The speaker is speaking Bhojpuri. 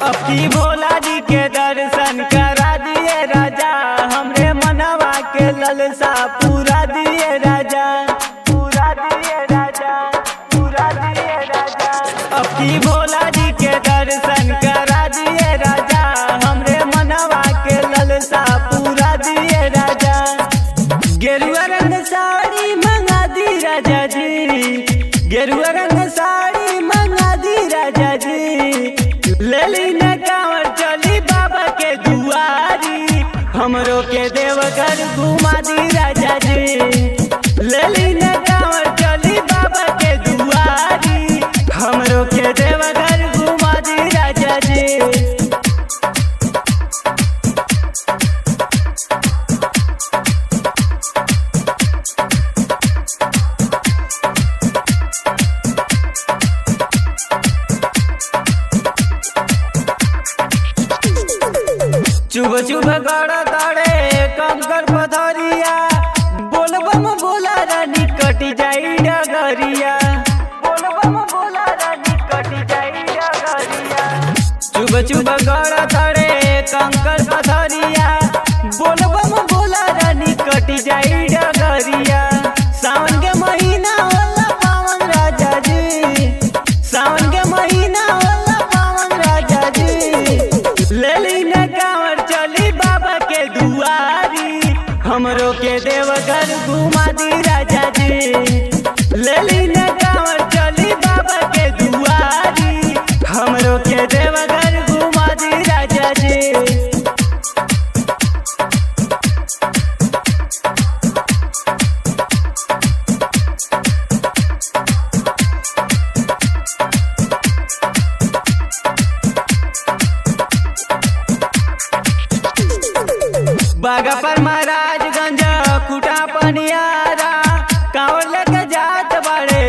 अब की भोला जी के दर्शन करा दिए राजा, हमरे मनवा के ललसा पूरा दिए राजा, पूरा दिए राजा, पूरा दिए राजा। अब की भोला जी के दर्शन करा दिए राजा, हमरे मनवा के ललसा पूरा दिए राजा। गेरुआ रंग साड़ी मंगा दी राजा जी, गेरुआ रंग साड़ी मंगा दी राजा जी। लेली न कांवर चली बाबा के दुआरी, हमरो के देवघर घुमा दी राजा जी। लेली न कांवर चली बाबा के दुआरी, हमरो के देवघर घुमा दी राजा जी। चुभ चुभ गड़ तड़े कंकर पथरिया, बोलबम बोला रानी कटी जाई डगरिया, बोलबम बोला रानी कटी जाई डगरिया। चुभ चुभ गड़ तड़े कंकर पथरिया, बोलबम बोला रानी कटी जाई डगरिया। सावन के महीना होला पावन राजा जी, सावन के महीना होला पावन राजा जी। लेली न कांवर चली बाबा के दुआरी, हमरो के देवघर घुमा दी राजा जी। लेली न कांवर चली बाबा के दुआरी, हमरो के देवघर घुमा दी राजा जी। बागा पर महाराजगंज कुटा पनियारा, कांवर लेके जात बाड़े